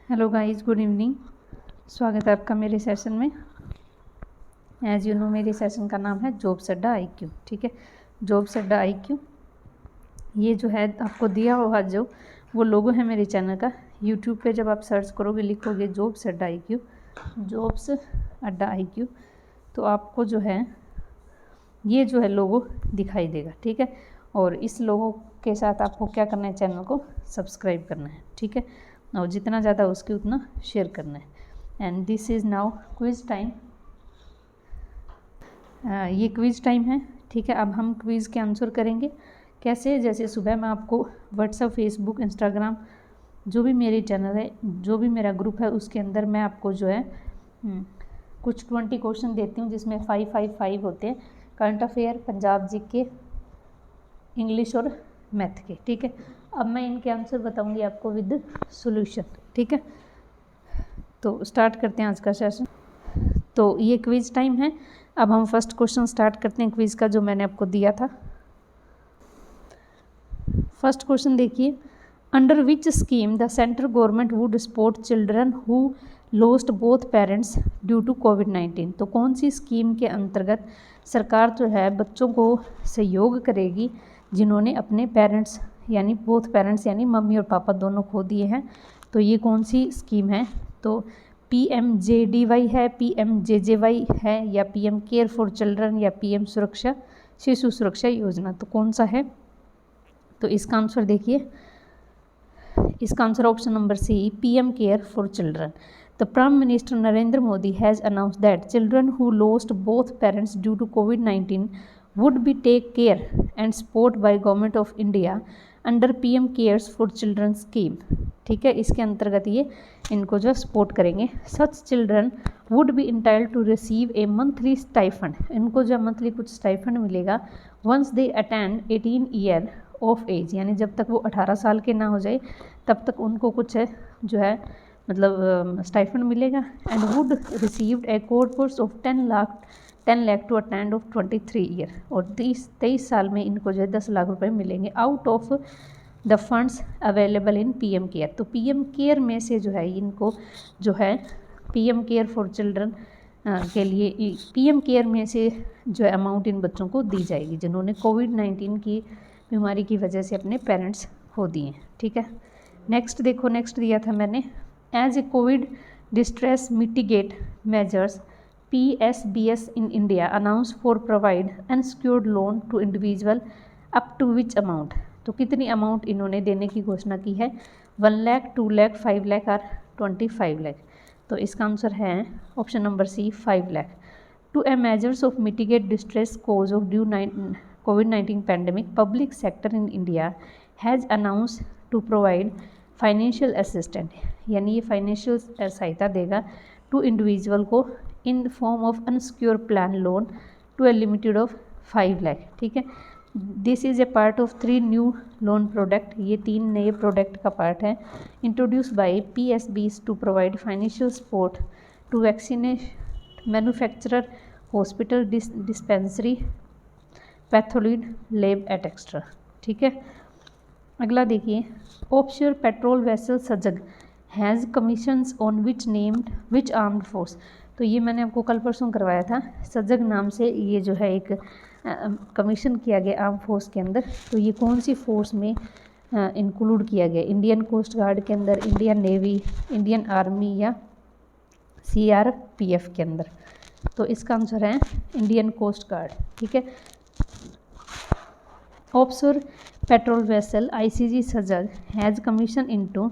Hello guys, good evening. स्वागत है आपका मेरे सेशन में। एज यू नो, मेरे सेशन का नाम है जॉब्स अड्डा आईक्यू। ठीक है, जॉब्स अड्डा आईक्यू ये जो है आपको दिया हुआ जो वो लोगो है मेरे चैनल का। यूट्यूब पे जब आप सर्च करोगे, लिखोगे जॉब्स अड्डा आईक्यू, जॉब्स अड्डा आईक्यू, तो आपको जो है ये जो है लोगो दिखाई देगा। ठीक है, और इस लोगो के साथ आपको क्या करना है, चैनल को सब्सक्राइब करना है। ठीक है, और जितना ज़्यादा उसके उतना शेयर करना है। And this is now quiz time. ये क्विज़ टाइम है। ठीक है, अब हम क्विज़ के आंसर करेंगे। कैसे? जैसे सुबह मैं आपको व्हाट्सएप, फेसबुक, इंस्टाग्राम, जो भी मेरी चैनल है, जो भी मेरा ग्रुप है, उसके अंदर मैं आपको जो है कुछ 20 क्वेश्चन देती हूँ, जिसमें 5 होते हैं। Current affair, Punjab GK, English और मैथ के। ठीक है, अब मैं इनके आंसर बताऊंगी आपको विद सॉल्यूशन। ठीक है, तो स्टार्ट करते हैं आज का सेशन। तो ये क्विज टाइम है। अब हम फर्स्ट क्वेश्चन स्टार्ट करते हैं क्विज का, जो मैंने आपको दिया था। फर्स्ट क्वेश्चन देखिए, under which scheme the central government would support children who lost both parents due to कोविड-19। तो कौन सी स्कीम के अंतर्गत सरकार जो है बच्चों को सहयोग करेगी जिन्होंने अपने पेरेंट्स यानी बोथ पेरेंट्स यानी मम्मी और पापा दोनों खो दिए हैं। तो ये कौन सी स्कीम है? तो PMJDY है, PMJJY है, या PM केयर फॉर चिल्ड्रन, या PM सुरक्षा शिशु सुरक्षा योजना। तो कौन सा है? तो इसका आंसर देखिए, इसका answer option number C, PM care for children. The Prime Minister Narendra Modi has announced that children who lost both parents due to COVID-19 would be taken care and support by Government of India under PM Cares for Children scheme। ठीक है, इसके अंतर्गत ये इनको जो support करेंगे। Such children would be entitled to receive a monthly stipend। इनको जो मंथली कुछ स्टाइफंड मिलेगा once they attend 18 year of age, यानी जब तक वो 18 साल के ना हो जाए तब तक उनको कुछ है जो है मतलब स्टाइफंड मिलेगा। And would received a course of 10 lakh to attend of 23 year. और 23 साल में इनको जो है 10 लाख रुपए मिलेंगे out of the funds available in PM care. तो PM केयर में से जो है इनको जो है PM केयर फॉर चिल्ड्रन के लिए PM केयर में से जो है अमाउंट इन बच्चों को दी जाएगी जिन्होंने कोविड-19 की बीमारी की वजह से अपने पेरेंट्स खो दिए। ठीक है, नेक्स्ट देखो, नेक्स्ट दिया था मैंने, as a COVID distress mitigate measures PSBS in India announced for provide unsecured loan to individual up to which amount। तो कितनी अमाउंट इन्होंने देने की घोषणा की है? 1 लाख, 2 लाख, 5 लाख और 25 लाख। तो इसका आंसर है option number C, 5 lakh. To a measures of mitigate distress cause of due COVID-19 pandemic, public sector in India has announce to provide financial assistant, यानी ये फाइनेंशियल सहायता देगा टू इंडिविजुअल को in form of unsecure plan loan to a limited of 5 lakh. ठीक है, this is a part of 3 new loan product. ये 3 नए product का पार्ट है introduce bye PSBs to provide financial support to vaccinate manufacturer, hospital, dispensary, pathology, lab et cetera. ठीक है, अगला देखिए, offshore patrol vessel Sajag has commissions on which named which armed force. तो ये मैंने आपको कल परसों करवाया था। सजग नाम से ये जो है एक कमीशन किया गया आर्म फोर्स के अंदर। तो ये कौन सी फोर्स में इंक्लूड किया गया? इंडियन कोस्ट गार्ड के अंदर, इंडियन नेवी, इंडियन आर्मी, या CRPF के अंदर। तो इसका आंसर है इंडियन कोस्ट गार्ड। ठीक है, offshore patrol vessel ICG Sajag has commission into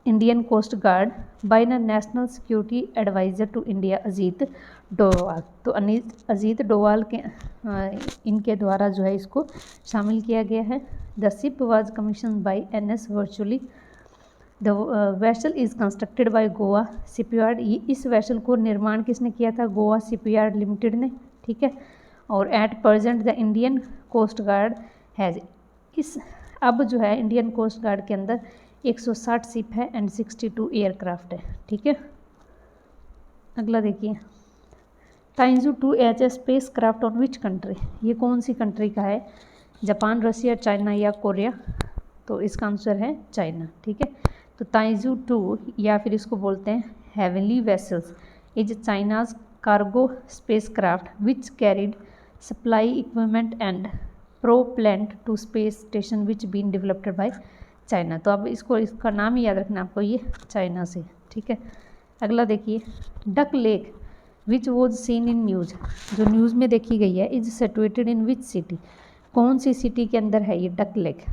Indian coast guard by the national security adviser to India Ajit Doval. तो अजीत डोवाल के इनके द्वारा जो है इसको शामिल किया गया है। The ship was commission by NS virtually. The vessel is constructed by Goa shipyard. इस वेसल को निर्माण किसने किया था? गोवा शिपयार्ड लिमिटेड ने। ठीक है, और at present the Indian coast guard has, इस अब जो है इंडियन कोस्ट गार्ड के अंदर 160 शिप है एंड 62 एयरक्राफ्ट है। ठीक है, अगला देखिए, ताइंजू 2H space craft on which country. ये कौन सी कंट्री का है? जापान, रसिया, चाइना या कोरिया। तो इसका आंसर है चाइना। ठीक है, तो ताइजू 2 या फिर इसको बोलते हैं heavenly vessels is China's cargo spacecraft which carried supply equipment and propellant to space station which been developed by China. तो अब इसका नाम ही याद रखना आपको, ये चाइना से, ठीक है। अगला देखिए, duck lake which was seen in news, जो न्यूज़ में देखी गई है, is situated in which city, कौन सी सिटी के अंदर है ये duck lake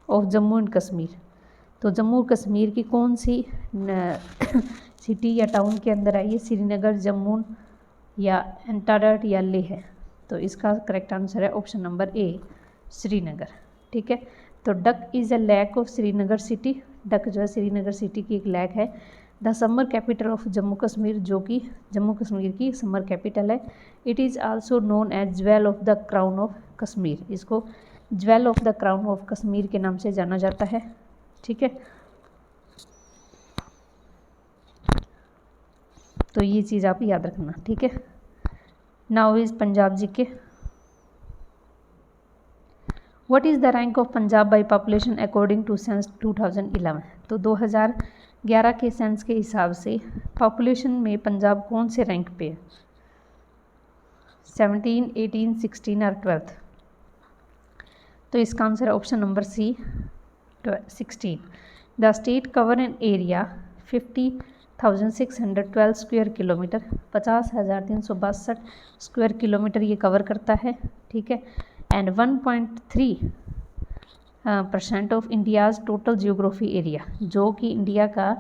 of Jammu and Kashmir. तो जम्मू कश्मीर की कौन सी सिटी या टाउन के अंदर है ये, श्रीनगर, जम्मू या एंटाडर्ट या लेह है। तो इसका करेक्ट आंसर है ऑप्शन नंबर ए, श्रीनगर, ठीक है। तो डक is a lake of Srinagar city, डक जो है श्रीनगर सिटी की एक लेक है। The summer capital of Jammu Kashmir, जो कि जम्मू कश्मीर की समर कैपिटल है। It is also known as jewel of the crown of Kashmir, इसको jewel of the crown of Kashmir के नाम से जाना जाता है, ठीक है। तो ये चीज़ आप याद रखना, ठीक है। Now is Punjab G K, what is the rank of Punjab by population according to census 2011। तो 2011 के सेंस के हिसाब से पॉपुलेशन में पंजाब कौन से रैंक पे है, 17, 18, 16 और 12। तो इसका आंसर है option number C, 16। The state cover an area 50,612 square kilometre, 50,362 square kilometre ये कवर करता है, ठीक है। And 1.3% of India's total geography area, जो कि इंडिया का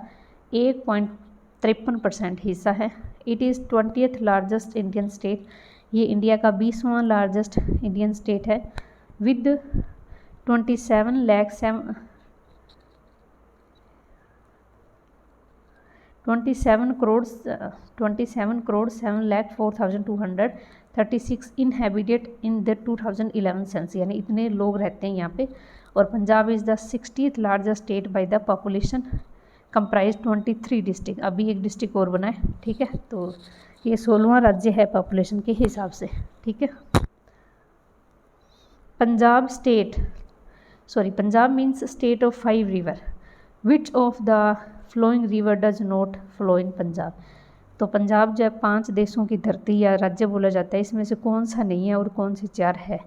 1.53% हिस्सा है। It is 20th largest Indian state, ये इंडिया का 20वां लार्जेस्ट इंडियन स्टेट है। With 27 crore 7,04,236 inhabited in the 2011 census, यानी इतने लोग रहते हैं यहाँ पे। और Punjab is the 60th largest state by the population, comprise 23 district, अभी एक डिस्ट्रिक्ट और बना है, ठीक है। तो ये 16वां राज्य है पॉपुलेशन के हिसाब से, ठीक है। Punjab means state of 5 river, which of the flowing river does not flow in Punjab. तो पंजाब जो है 5 देशों की धरती या राज्य बोला जाता है, इसमें से कौन सा नहीं है और कौन सी 4 है,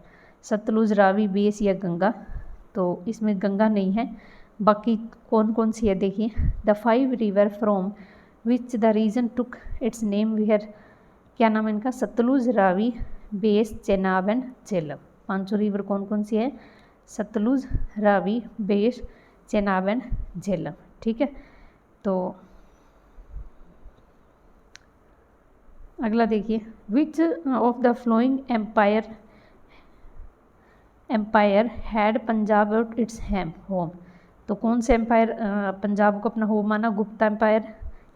सतलुज, रावी, बेस या गंगा। तो इसमें गंगा नहीं है, बाकी कौन कौन सी है देखिए। The 5 river from which the region took its name where, क्या नाम है इनका, सतलुज, रावी, बेस, चेनाब एंड झेलम। 5 रिवर कौन कौन सी है, सतलुज, रावी, बेस, चेनाब एंड झेलम, ठीक है। तो अगला देखिए, which of the following empire had Punjab out its home. तो कौन से एम्पायर पंजाब को अपना होम माना, गुप्ता एम्पायर,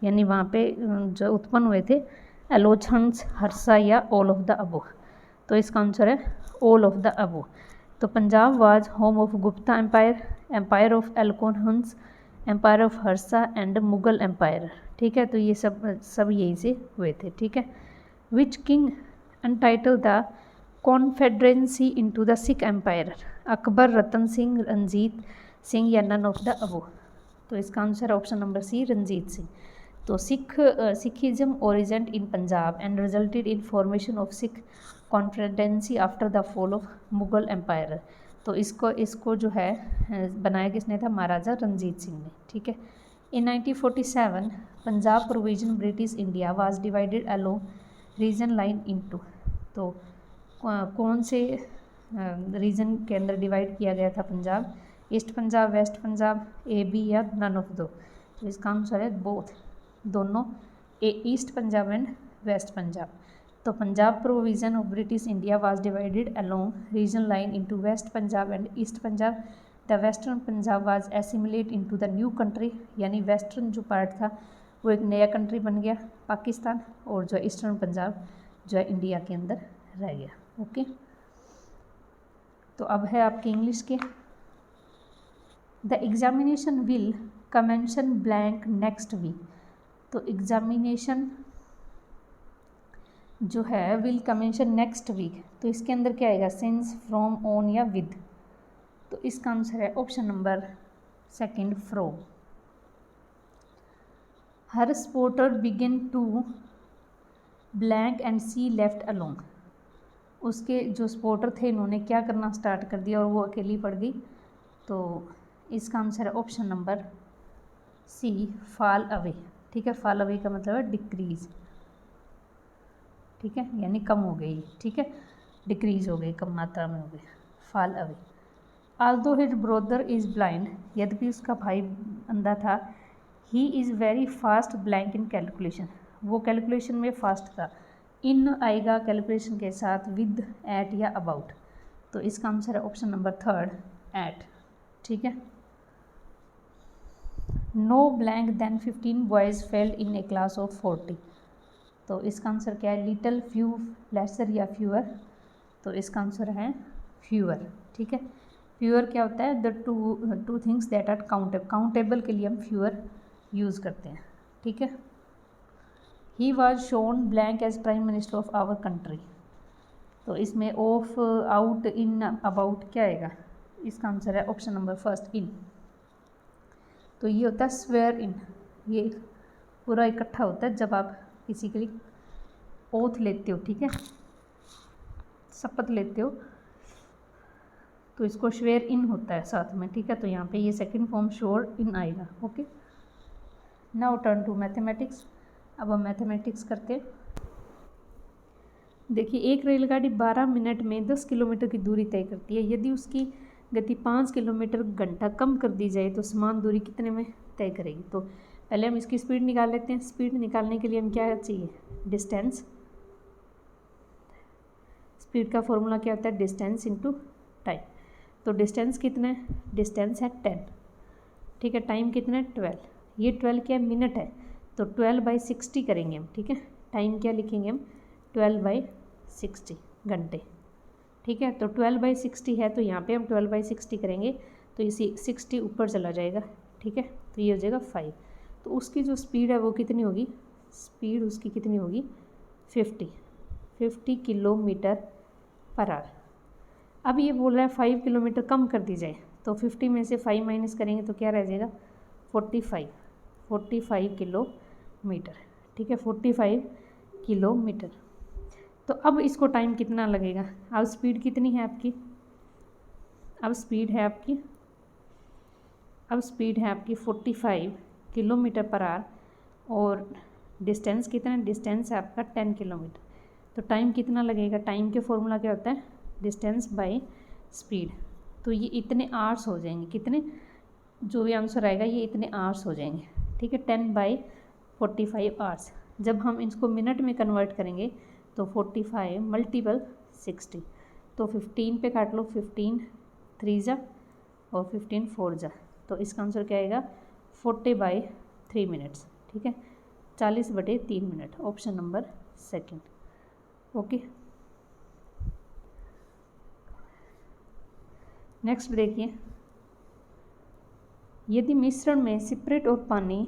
यानी वहाँ पे जो उत्पन्न हुए थे, एलोछंस, हर्षा या ऑल ऑफ द अबो। तो इसका आंसर है ऑल ऑफ द अबो। तो Punjab was home of Gupta empire, empire of Alchon Huns, empire of Harsha and Mughal empire, ठीक है। तो ये सब यहीं से हुए थे, ठीक है। Which king untitled the confederacy into the Sikh empire, Akbar, Ratan Singh, Ranjit Singh या नन ऑफ द अबो। तो इसका आंसर है option number C, Ranjit Singh. तो Sikhism origin in Punjab and resulted in formation of Sikh confederacy after the fall of Mughal empire. तो इसको जो है बनाया किसने था, महाराजा रंजीत सिंह ने, ठीक है। In 1947 Punjab province British India was divided along region line into. तो कौन से रीजन के अंदर डिवाइड किया गया था Punjab, east Punjab, west Punjab, A B या नन ऑफ दो। तो इसका आंसर है बोथ, दोनों, east Punjab and west Punjab. तो Punjab province of British India was divided along region line into west Punjab and east Punjab. The western Punjab was assimilate into the new country, यानी western जो part था वो एक नया कंट्री बन गया पाकिस्तान, और जो ईस्टर्न पंजाब जो है इंडिया के अंदर रह गया, ओके। तो अब है आपके इंग्लिश के, the examination will commence blank next week. तो एग्जामिनेशन जो है विल कमेंशन नेक्स्ट वीक, तो इसके अंदर क्या आएगा, सिंस, फ्रॉम, ऑन या विद। तो इसका आंसर है ऑप्शन नंबर सेकंड फ्रो। हर supporter begin to blank and see left along. उसके जो स्पोर्टर थे इन्होंने क्या करना स्टार्ट कर दिया और वो अकेली पड़ गई। तो इसका आंसर है option number C, fall away. ठीक है, फॉल अवे का मतलब है डिक्रीज। ठीक है, यानी कम हो गई। ठीक है, डिक्रीज हो गई, कम मात्रा में हो गई, fall away. Aldous his brother is blind, यद्यपि उसका भाई अंधा था। He is very fast blank in calculation, वो कैलकुलेशन में फास्ट था। इन आएगा कैलकुलेशन के साथ विद, एट या अबाउट। तो इसका आंसर है ऑप्शन नंबर थर्ड, एट। ठीक है। No blank than 15 boys failed in a class of 40। तो इसका आंसर क्या है, लिटल, फ्यू, लेसर या फ्यूअर। तो इसका आंसर है फ्यूअर। ठीक है, फ्यूअर क्या होता है, the two things that are countable, countable के लिए हम फ्यूअर यूज़ करते हैं। ठीक है। He was sworn blank as prime minister of our country. तो इसमें ऑफ, आउट, इन, अबाउट क्या आएगा, इसका आंसर है ऑप्शन नंबर फर्स्ट, इन। तो ये होता है स्वेयर इन, ये पूरा इकट्ठा होता है जब आप किसी के लिए ओथ लेते हो। ठीक है, शपथ लेते हो तो इसको स्वेयर इन होता है साथ में। ठीक है, तो यहाँ पे ये सेकंड फॉर्म श्योर इन आएगा। Okay, now turn to mathematics. अब हम मैथमेटिक्स करते हैं। देखिए, एक रेलगाड़ी 12 मिनट में 10 किलोमीटर की दूरी तय करती है। यदि उसकी गति 5 किलोमीटर घंटा कम कर दी जाए तो समान दूरी कितने में तय करेगी। तो पहले हम इसकी स्पीड निकाल लेते हैं। स्पीड निकालने के लिए हम क्या चाहिए, डिस्टेंस। स्पीड का फॉर्मूला क्या होता है, डिस्टेंस इंटू टाइम। तो डिस्टेंस कितना है, डिस्टेंस है 10। ठीक है, टाइम कितना है 12। ये 12 क्या मिनट है, तो 12/60 करेंगे हम। ठीक है, टाइम क्या लिखेंगे हम, 12/60 घंटे। ठीक है, तो 12/60 है, तो यहाँ पे हम 12/60 करेंगे तो इसी 60 ऊपर चला जाएगा। ठीक है, तो ये हो जाएगा 5। तो उसकी जो स्पीड है वो कितनी होगी, स्पीड उसकी कितनी होगी, 50 किलोमीटर पर आवर। अब ये बोल रहा है 5 किलोमीटर कम कर दी जाए, तो 50 में से 5 माइनस करेंगे तो क्या रह जाएगा, 45 किलोमीटर। ठीक है, 45 किलोमीटर। तो अब इसको टाइम कितना लगेगा, अब स्पीड कितनी है आपकी, अब स्पीड है आपकी 45 किलोमीटर पर आवर, और डिस्टेंस कितना है, डिस्टेंस है आपका 10 किलोमीटर। तो टाइम कितना लगेगा, टाइम के फॉर्मूला क्या होता है, डिस्टेंस बाय स्पीड। तो ये इतने आवर्स हो जाएंगे, कितने, जो भी आंसर आएगा ये इतने आवर्स हो जाएंगे। ठीक है, 10/45 आवर्स। जब हम इसको मिनट में कन्वर्ट करेंगे तो 45 मल्टीपल 60, तो 15 पे काट लो, 15 3 जा और 15 4 जा। तो इसका आंसर क्या आएगा, 40/3 मिनट्स। ठीक है, 40/3 minute, option number second. Okay, next देखिए, यदि मिश्रण में सिपरेट और पानी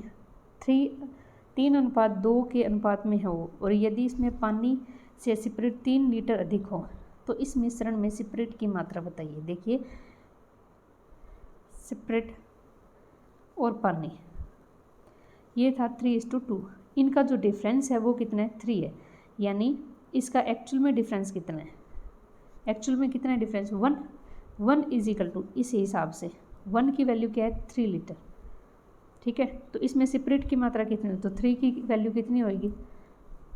3:2 के अनुपात में हो और यदि इसमें पानी से सिपरेट 3 लीटर अधिक हो तो इस मिश्रण में सिपरेट की मात्रा बताइए। देखिए, सिपरेट और पानी ये था 3:2, इनका जो डिफरेंस है वो कितना है, 3 है। यानी इसका एक्चुअल में डिफरेंस कितना है, एक्चुअल में कितना है डिफरेंस, 1 इज इक्वल टू, इस हिसाब से 1 की वैल्यू क्या है, 3 लीटर। ठीक है, तो इसमें सिपरेट की मात्रा कितनी है, तो 3 की वैल्यू कितनी होगी,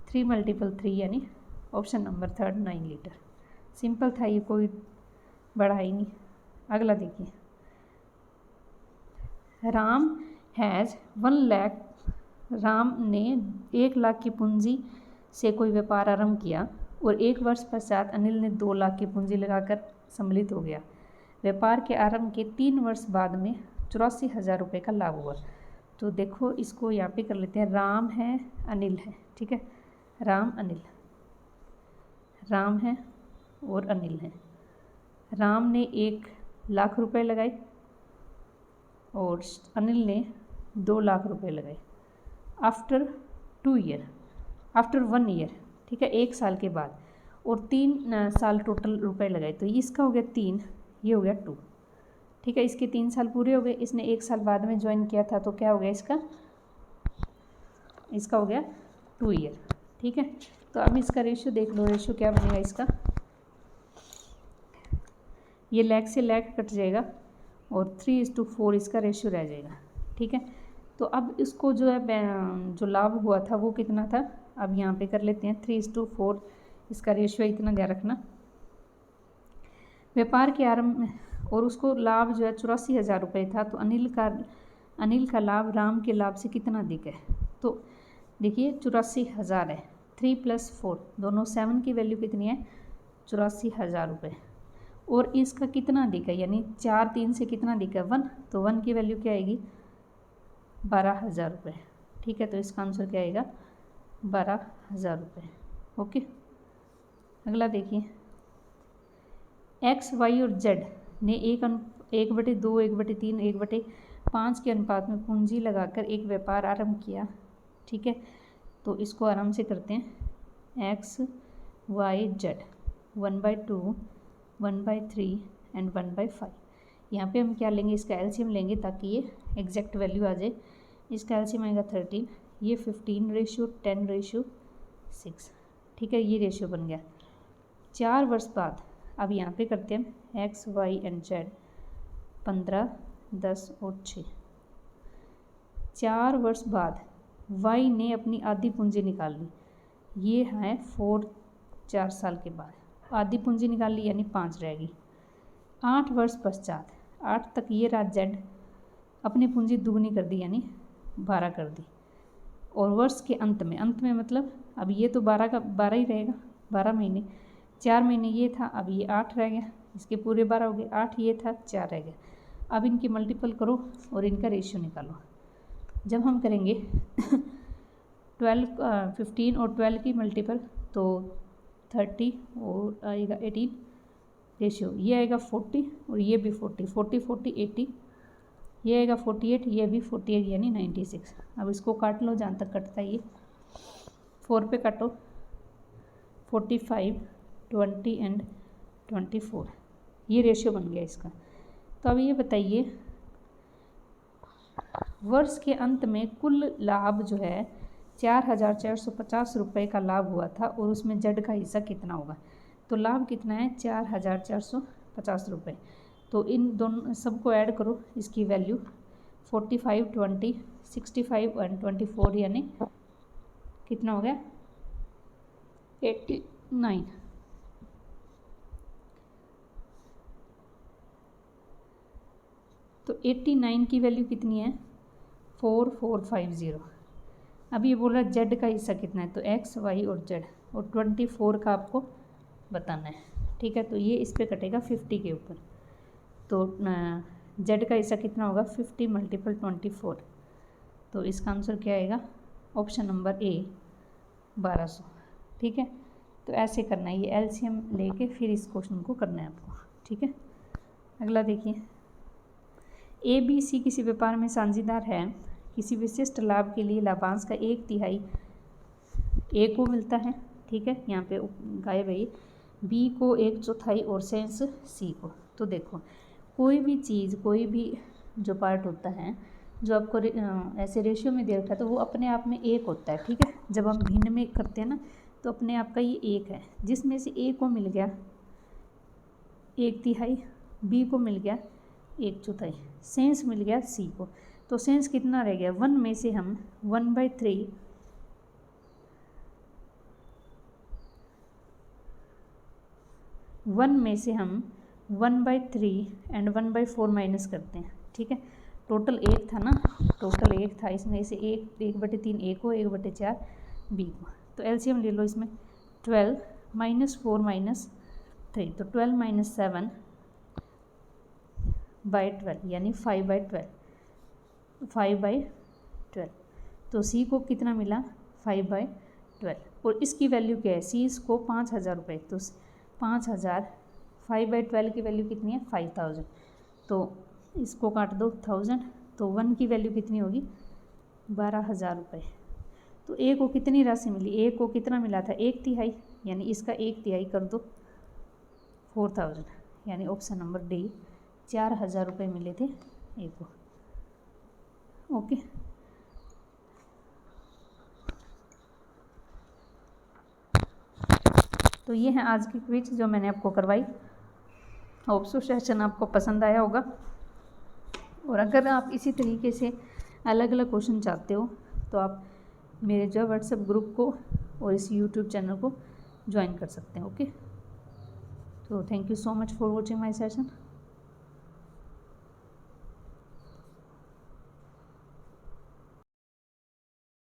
3 × 3 यानी option number third 9 litre. Simple था ये, कोई बड़ा ही नहीं। अगला देखिए, राम हैज़ 1 लाख, राम ने 1 लाख की पूंजी से कोई व्यापार आरंभ किया और 1 वर्ष पश्चात अनिल ने 2 लाख की पूंजी लगाकर सम्मिलित हो गया। व्यापार के आरंभ के 3 वर्ष बाद में 84,000 रुपये का लाभ हुआ। तो देखो, इसको यहाँ पे कर लेते हैं, राम है, अनिल है। ठीक है, राम अनिल, राम है और अनिल है। राम ने 1 लाख रुपए लगाए और अनिल ने 2 लाख रुपए लगाए। आफ्टर 2 ईयर, आफ्टर 1 ईयर, ठीक है, 1 साल के बाद, और 3 साल टोटल रुपए लगाए। तो इसका हो गया 3, ये हो गया 2। ठीक है। इसके 3 साल पूरे हो गए, इसने 1 साल बाद में ज्वाइन किया था, तो क्या हो गया इसका हो गया 2 ईयर। ठीक है। तो अब इसका रेशियो देख लो, रेशियो क्या बनेगा इसका, ये लैख से लैख कट जाएगा और 3:4 इसका रेशियो रह जाएगा। ठीक है। तो अब इसको जो है जो लाभ हुआ था वो कितना था, अब यहाँ पे कर लेते हैं 3:4 इसका रेशियो, इतना ध्यान रखना। व्यापार के आरंभ में और उसको लाभ जो है 84,000 रुपये था, तो अनिल का लाभ राम के लाभ से कितना अधिक है। तो देखिए 84,000 है, 3 + 4 दोनों 7 की वैल्यू कितनी है 84,000 रुपये, और इसका कितना अधिक है, यानी 4 3 से कितना अधिक है 1, तो 1 की वैल्यू क्या आएगी 12,000 रुपये। ठीक है। तो इसका आंसर क्या आएगा 12,000 रुपये। ओके। अगला देखिए, एक्स वाई और जेड ने 1/2, 1/3, 1/5 के अनुपात में पूंजी लगाकर एक व्यापार आरंभ किया। ठीक है। तो इसको आराम से करते हैं, एक्स वाई जेड 1/2, 1/3 एंड 1/5। यहाँ पे हम क्या लेंगे, इसका एलसीएम लेंगे ताकि ये एग्जैक्ट वैल्यू आ जाए। इसका एलसीएम आएगा 13, ये 15:10:6। ठीक है, ये रेशियो बन गया। 4 वर्ष बाद अब यहाँ पे करते हैं एक्स वाई एंड जेड 15, 10 और 6। 4 वर्ष बाद वाई ने अपनी आधी पूंजी निकाल ली, ये है 4 साल के बाद आधी पूंजी निकाल ली, यानी 5 रहेगी। 8 वर्ष पश्चात 8 तक ये रहा जेड, अपनी पूंजी दुगनी कर दी, यानी 12 कर दी। और वर्ष के अंत में मतलब अब ये तो 12 का 12 ही रहेगा, 12 महीने, 4 महीने ये था, अब ये 8 रह गया, इसके पूरे 12 हो गए, 8 ये था, 4 रह गया। अब इनकी मल्टीपल करो और इनका रेशियो निकालो। जब हम करेंगे 15 और 12 की मल्टीपल तो 30 और आएगा 18, रेशियो ये आएगा 40 और ये भी 40, 40 40 80, ये आएगा 48, ये भी 48 यानी 96। अब इसको काट लो जहाँ तक कटता है, ये 4 पे काटो, 45 20 एंड 24, ये रेशियो बन गया इसका। तो अब ये बताइए वर्ष के अंत में कुल लाभ जो है 4,450 रुपये का लाभ हुआ था और उसमें जेड का हिस्सा कितना होगा। तो लाभ कितना है 4,450 रुपये। तो इन दोनों सबको ऐड करो, इसकी वैल्यू 45 20 65 एंड 24 यानी कितना हो गया 89। तो 89 की वैल्यू कितनी है 4450। अब ये बोल रहा है जेड का हिस्सा कितना है, तो एक्स वाई और जेड, और 24 का आपको बताना है। ठीक है। तो ये इस पे कटेगा 50 के ऊपर, तो जेड का हिस्सा कितना होगा 50 × 24। तो इसका आंसर क्या आएगा ऑप्शन नंबर ए 1200। ठीक है। तो ऐसे करना है, ये एलसीएम लेके फिर इस क्वेश्चन को करना है आपको। ठीक है। अगला देखिए, ए बी सी किसी व्यापार में साझेदार है, किसी विशिष्ट लाभ के लिए लाभांश का 1/3 ए को मिलता है। ठीक है, यहाँ पे गायब है, बी को 1/4 और शेष सी को। तो देखो कोई भी चीज़, कोई भी जो पार्ट होता है जो आपको ऐसे रेशियो में दे रखा है तो वो अपने आप में एक होता है। ठीक है। जब हम भिन्न में करते हैं ना तो अपने आप का ये एक है, जिसमें से ए को मिल गया 1/3, बी को मिल गया 1/4, शेष मिल गया सी को। तो शेष कितना रह गया 1 में से हम 1/3 एंड 1/4 माइनस करते हैं। ठीक है। टोटल 1 था ना, टोटल 1 था, इसमें से 1/3 ए को, 1/4 बी को। तो एलसीएम ले लो इसमें 12 -4 -3, तो 12 - 7/12 यानी 5/12। तो सी को कितना मिला 5/12, और इसकी वैल्यू क्या है, सी इसको 5,000 रुपये, तो 5,000 5/12 की वैल्यू कितनी है 5,000, तो इसको काट दो 1000, तो 1 की वैल्यू कितनी होगी 12,000 रुपये। तो ए को कितनी राशि मिली, ए को कितना मिला था 1/3, यानी इसका 1/3 कर दो 4,000, यानी ऑप्शन नंबर डी 4,000 रुपये मिले थे एक को। ओके, तो ये है आज की क्विज जो मैंने आपको करवाई। होप सो सेशन आपको पसंद आया होगा, और अगर आप इसी तरीके से अलग अलग क्वेश्चन चाहते हो तो आप मेरे जो व्हाट्सएप ग्रुप को और इस यूट्यूब चैनल को ज्वाइन कर सकते हैं। ओके, तो thank you so much for watching my session.